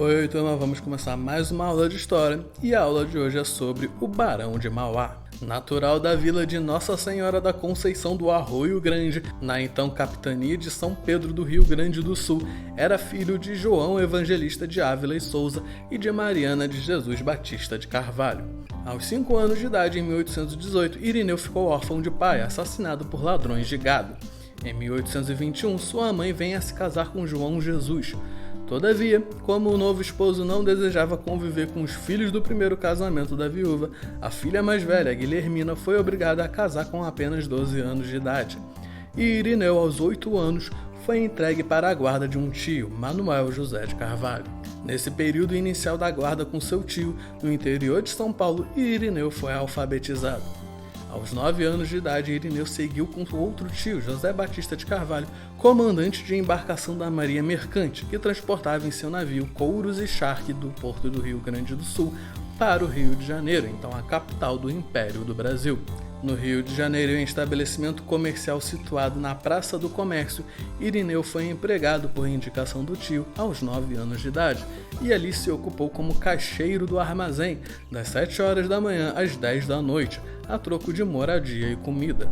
Oi, turma, vamos começar mais uma aula de história e a aula de hoje é sobre o Barão de Mauá. Natural da vila de Nossa Senhora da Conceição do Arroio Grande, na então capitania de São Pedro do Rio Grande do Sul, era filho de João Evangelista de Ávila e Souza e de Mariana de Jesus Batista de Carvalho. Aos 5 anos de idade, em 1818, Irineu ficou órfão de pai, assassinado por ladrões de gado. Em 1821, sua mãe vem a se casar com João Jesus. Todavia, como o novo esposo não desejava conviver com os filhos do primeiro casamento da viúva, a filha mais velha, Guilhermina, foi obrigada a casar com apenas 12 anos de idade. E Irineu, aos 8 anos, foi entregue para a guarda de um tio, Manuel José de Carvalho. Nesse período inicial da guarda com seu tio, no interior de São Paulo, Irineu foi alfabetizado. Aos 9 anos de idade, Irineu seguiu com outro tio, José Batista de Carvalho, comandante de embarcação da Marinha Mercante, que transportava em seu navio couros e charque do porto do Rio Grande do Sul para o Rio de Janeiro, então a capital do Império do Brasil. No Rio de Janeiro, em estabelecimento comercial situado na Praça do Comércio, Irineu foi empregado por indicação do tio aos 9 anos de idade e ali se ocupou como caixeiro do armazém, das 7 horas da manhã às 10 da noite, a troco de moradia e comida.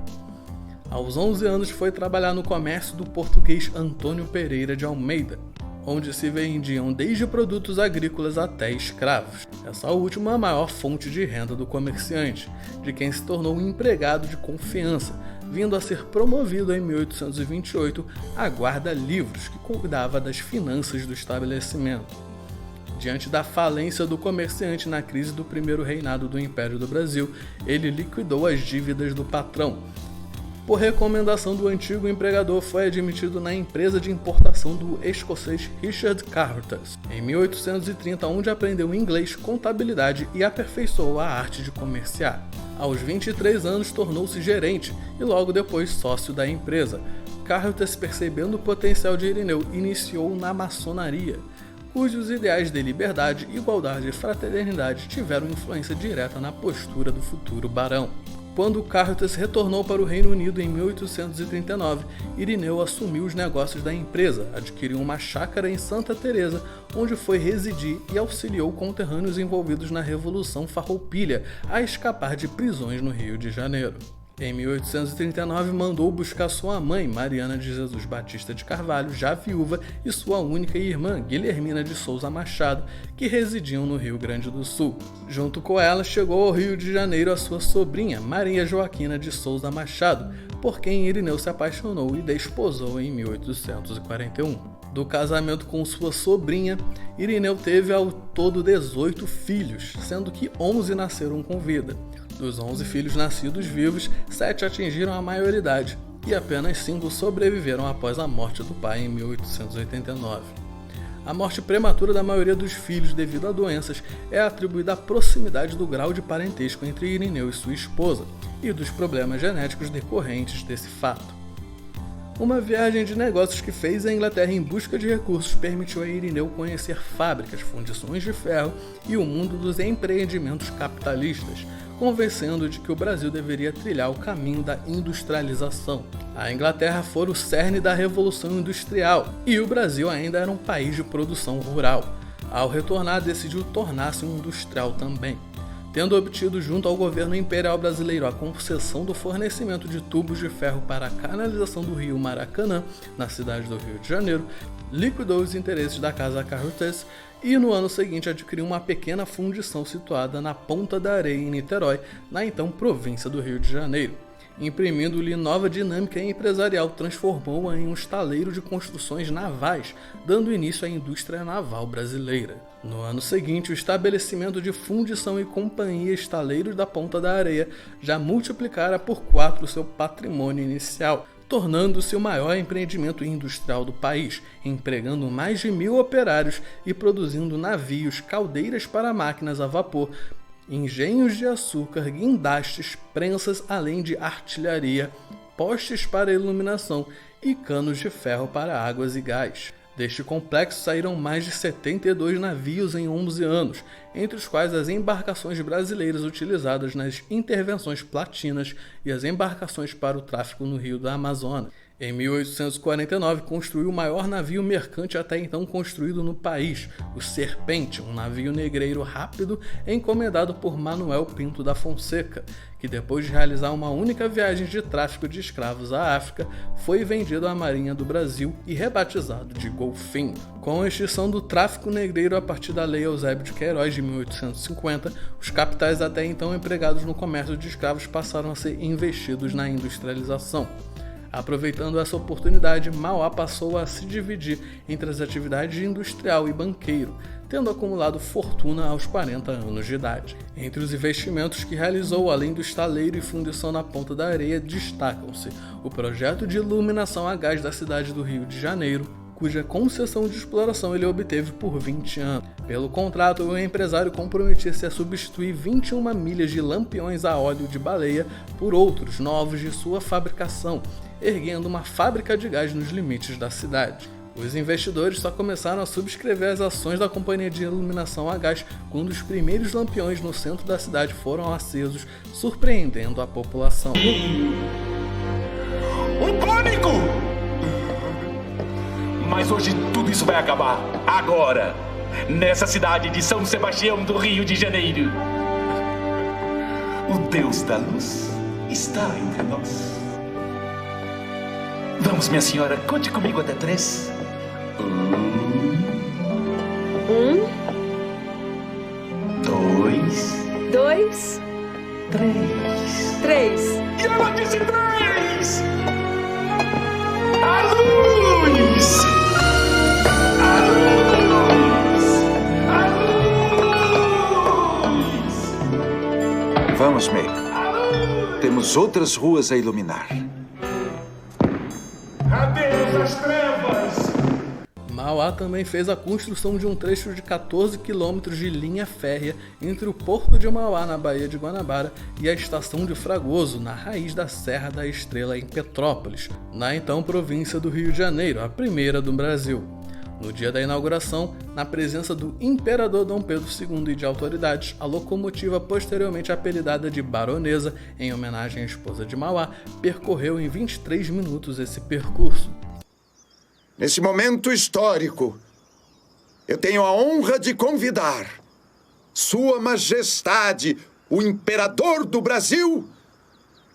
Aos 11 anos foi trabalhar no comércio do português Antônio Pereira de Almeida, onde se vendiam desde produtos agrícolas até escravos. Essa última é a maior fonte de renda do comerciante, de quem se tornou um empregado de confiança, vindo a ser promovido em 1828 a guarda-livros, que cuidava das finanças do estabelecimento. Diante da falência do comerciante na crise do primeiro reinado do Império do Brasil, ele liquidou as dívidas do patrão. Por recomendação do antigo empregador, foi admitido na empresa de importação do escocês Richard Carruthers, em 1830, onde aprendeu inglês, contabilidade e aperfeiçoou a arte de comerciar. Aos 23 anos, tornou-se gerente e logo depois sócio da empresa. Carruthers, percebendo o potencial de Irineu, iniciou na maçonaria, cujos ideais de liberdade, igualdade e fraternidade tiveram influência direta na postura do futuro barão. Quando Carruthers retornou para o Reino Unido em 1839, Irineu assumiu os negócios da empresa, adquiriu uma chácara em Santa Teresa, onde foi residir e auxiliou conterrâneos envolvidos na Revolução Farroupilha a escapar de prisões no Rio de Janeiro. Em 1839, mandou buscar sua mãe, Mariana de Jesus Batista de Carvalho, já viúva, e sua única irmã, Guilhermina de Souza Machado, que residiam no Rio Grande do Sul. Junto com ela, chegou ao Rio de Janeiro a sua sobrinha, Maria Joaquina de Souza Machado, por quem Irineu se apaixonou e desposou em 1841. Do casamento com sua sobrinha, Irineu teve ao todo 18 filhos, sendo que 11 nasceram com vida. Dos 11 filhos nascidos vivos, 7 atingiram a maioridade e apenas 5 sobreviveram após a morte do pai em 1889. A morte prematura da maioria dos filhos devido a doenças é atribuída à proximidade do grau de parentesco entre Irineu e sua esposa e dos problemas genéticos decorrentes desse fato. Uma viagem de negócios que fez à Inglaterra em busca de recursos permitiu a Irineu conhecer fábricas, fundições de ferro e o mundo dos empreendimentos capitalistas, convencendo de que o Brasil deveria trilhar o caminho da industrialização. A Inglaterra fora o cerne da Revolução Industrial e o Brasil ainda era um país de produção rural. Ao retornar, decidiu tornar-se um industrial também. Tendo obtido junto ao governo imperial brasileiro a concessão do fornecimento de tubos de ferro para a canalização do rio Maracanã, na cidade do Rio de Janeiro, liquidou os interesses da Casa Carruthers e no ano seguinte adquiriu uma pequena fundição situada na Ponta da Areia, em Niterói, na então província do Rio de Janeiro. Imprimindo-lhe nova dinâmica empresarial, transformou-a em um estaleiro de construções navais, dando início à indústria naval brasileira. No ano seguinte, o estabelecimento de fundição e companhia Estaleiros da Ponta da Areia já multiplicara por 4 seu patrimônio inicial, tornando-se o maior empreendimento industrial do país, empregando mais de 1.000 operários e produzindo navios, caldeiras para máquinas a vapor, engenhos de açúcar, guindastes, prensas, além de artilharia, postes para iluminação e canos de ferro para águas e gás. Deste complexo saíram mais de 72 navios em 11 anos, entre os quais as embarcações brasileiras utilizadas nas intervenções platinas e as embarcações para o tráfico no Rio da Amazonas. Em 1849, construiu o maior navio mercante até então construído no país, o Serpente, um navio negreiro rápido encomendado por Manuel Pinto da Fonseca, que depois de realizar uma única viagem de tráfico de escravos à África, foi vendido à Marinha do Brasil e rebatizado de Golfinho. Com a extinção do tráfico negreiro a partir da Lei Eusébio de Queiroz de 1850, os capitais até então empregados no comércio de escravos passaram a ser investidos na industrialização. Aproveitando essa oportunidade, Mauá passou a se dividir entre as atividades de industrial e banqueiro, tendo acumulado fortuna aos 40 anos de idade. Entre os investimentos que realizou, além do estaleiro e fundição na Ponta da Areia, destacam-se o projeto de iluminação a gás da cidade do Rio de Janeiro, cuja concessão de exploração ele obteve por 20 anos. Pelo contrato, o empresário comprometia-se a substituir 21 milhas de lampiões a óleo de baleia por outros novos de sua fabricação, erguendo uma fábrica de gás nos limites da cidade. Os investidores só começaram a subscrever as ações da companhia de iluminação a gás quando os primeiros lampiões no centro da cidade foram acesos, surpreendendo a população. Um pânico! Mas hoje tudo isso vai acabar. Agora, nessa cidade de São Sebastião do Rio de Janeiro. O Deus da Luz está entre nós. Vamos, minha senhora, conte comigo até 3. 1, 2, 2, 3. E ela disse 3! A luz! A luz! A luz! Vamos, May. Temos outras ruas a iluminar. Adeus às trevas! Mauá também fez a construção de um trecho de 14 quilômetros de linha férrea entre o Porto de Mauá, na Baía de Guanabara, e a Estação de Fragoso, na raiz da Serra da Estrela, em Petrópolis, na então província do Rio de Janeiro, a primeira do Brasil. No dia da inauguração, na presença do imperador Dom Pedro II e de autoridades, a locomotiva, posteriormente apelidada de Baronesa, em homenagem à esposa de Mauá, percorreu em 23 minutos esse percurso. Nesse momento histórico, eu tenho a honra de convidar Sua Majestade, o Imperador do Brasil,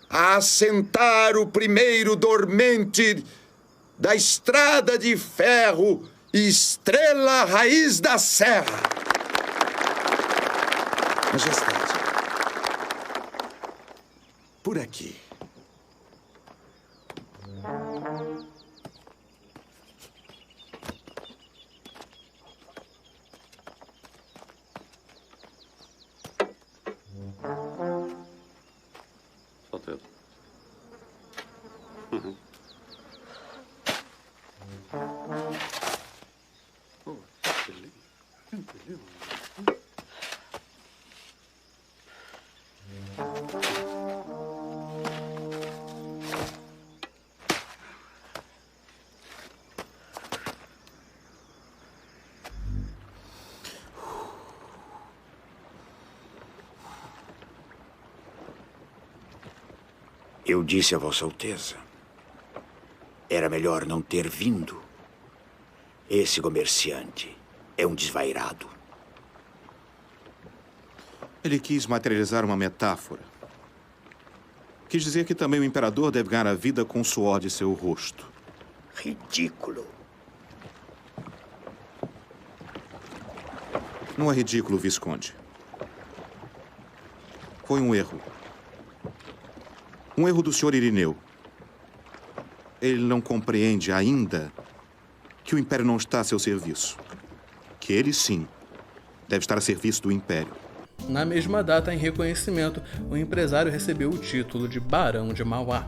a assentar o primeiro dormente da Estrada de Ferro Estrela Raiz da Serra. Majestade, por aqui. Solteiro. Eu disse a Vossa Alteza, era melhor não ter vindo. Esse comerciante é um desvairado. Ele quis materializar uma metáfora. Quis dizer que também o imperador deve ganhar a vida com o suor de seu rosto. Ridículo. Não é ridículo, Visconde. Foi um erro. Um erro do Sr. Irineu. Ele não compreende ainda que o Império não está a seu serviço. Que ele, sim, deve estar a serviço do Império. Na mesma data, em reconhecimento, o empresário recebeu o título de Barão de Mauá.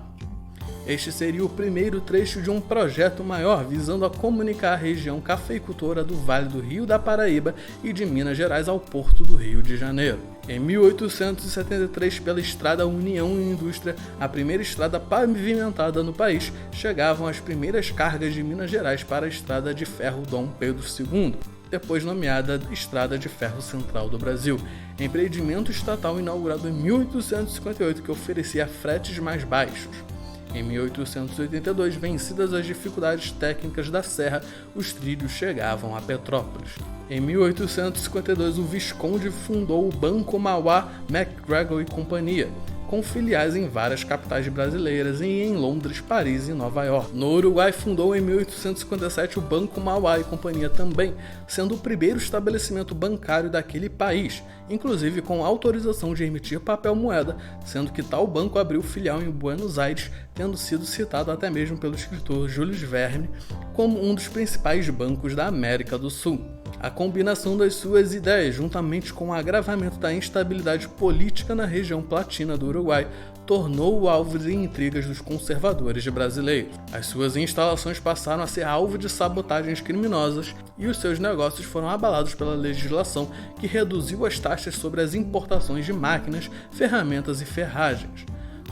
Este seria o primeiro trecho de um projeto maior visando a comunicar a região cafeicultora do Vale do Rio da Paraíba e de Minas Gerais ao Porto do Rio de Janeiro. Em 1873, pela Estrada União e Indústria, a primeira estrada pavimentada no país, chegavam as primeiras cargas de Minas Gerais para a Estrada de Ferro Dom Pedro II, depois nomeada Estrada de Ferro Central do Brasil, empreendimento estatal inaugurado em 1858 que oferecia fretes mais baixos. Em 1882, vencidas as dificuldades técnicas da serra, os trilhos chegavam a Petrópolis. Em 1852, o Visconde fundou o Banco Mauá MacGregor e Companhia, com filiais em várias capitais brasileiras e em Londres, Paris e Nova York. No Uruguai, fundou em 1857 o Banco Mauá e Companhia também, sendo o primeiro estabelecimento bancário daquele país, inclusive com autorização de emitir papel moeda, sendo que tal banco abriu filial em Buenos Aires, tendo sido citado até mesmo pelo escritor Jules Verne como um dos principais bancos da América do Sul. A combinação das suas ideias, juntamente com o agravamento da instabilidade política na região platina do Uruguai, tornou-o alvo de intrigas dos conservadores brasileiros. As suas instalações passaram a ser alvo de sabotagens criminosas e os seus negócios foram abalados pela legislação que reduziu as taxas sobre as importações de máquinas, ferramentas e ferragens.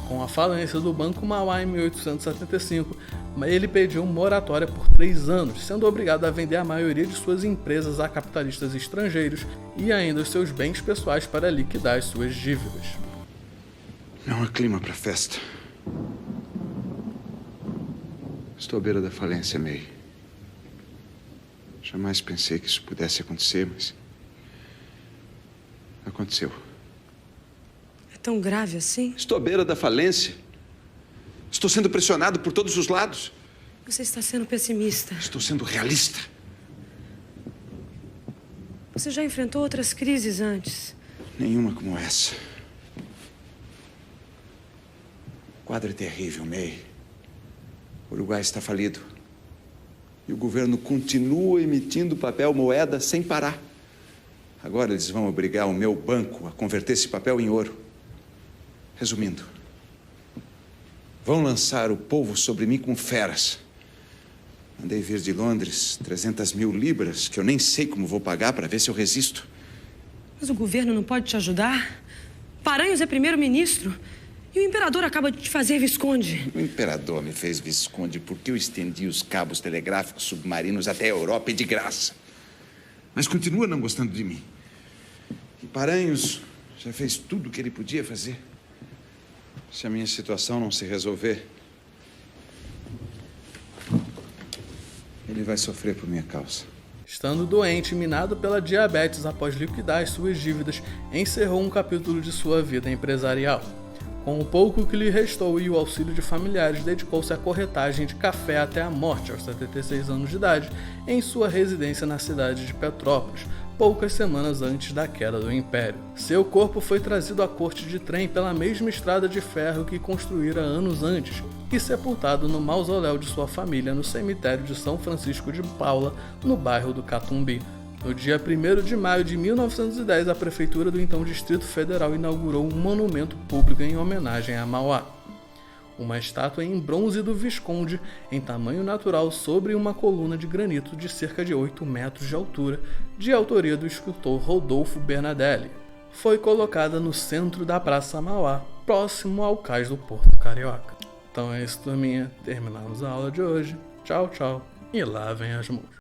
Com a falência do Banco Mauá em 1875, ele pediu moratória por 3 anos, sendo obrigado a vender a maioria de suas empresas a capitalistas estrangeiros e ainda os seus bens pessoais para liquidar as suas dívidas. Não há clima para festa. Estou à beira da falência, May. Jamais pensei que isso pudesse acontecer, mas aconteceu. É tão grave assim? Estou à beira da falência. Estou sendo pressionado por todos os lados. Você está sendo pessimista. Estou sendo realista. Você já enfrentou outras crises antes. Nenhuma como essa. O quadro é terrível, May. O Uruguai está falido. E o governo continua emitindo papel moeda sem parar. Agora eles vão obrigar o meu banco a converter esse papel em ouro. Resumindo, vão lançar o povo sobre mim com feras. Mandei vir de Londres 300 mil libras, que eu nem sei como vou pagar para ver se eu resisto. Mas o governo não pode te ajudar? Paranhos é primeiro-ministro. E o imperador acaba de te fazer visconde. O imperador me fez visconde porque eu estendi os cabos telegráficos submarinos até a Europa e de graça. Mas continua não gostando de mim. E Paranhos já fez tudo o que ele podia fazer. Se a minha situação não se resolver, ele vai sofrer por minha causa. Estando doente e minado pela diabetes após liquidar as suas dívidas, encerrou um capítulo de sua vida empresarial. Com o pouco que lhe restou e o auxílio de familiares, dedicou-se à corretagem de café até a morte, aos 76 anos de idade, em sua residência na cidade de Petrópolis, poucas semanas antes da queda do Império. Seu corpo foi trazido à corte de trem pela mesma estrada de ferro que construíra anos antes e sepultado no mausoléu de sua família no cemitério de São Francisco de Paula, no bairro do Catumbi. No dia 1º de maio de 1910, a prefeitura do então Distrito Federal inaugurou um monumento público em homenagem a Mauá. Uma estátua em bronze do Visconde, em tamanho natural, sobre uma coluna de granito de cerca de 8 metros de altura, de autoria do escultor Rodolfo Bernadelli. Foi colocada no centro da Praça Mauá, próximo ao cais do Porto Carioca. Então é isso, turminha. Terminamos a aula de hoje. Tchau, tchau. E lavem as mãos.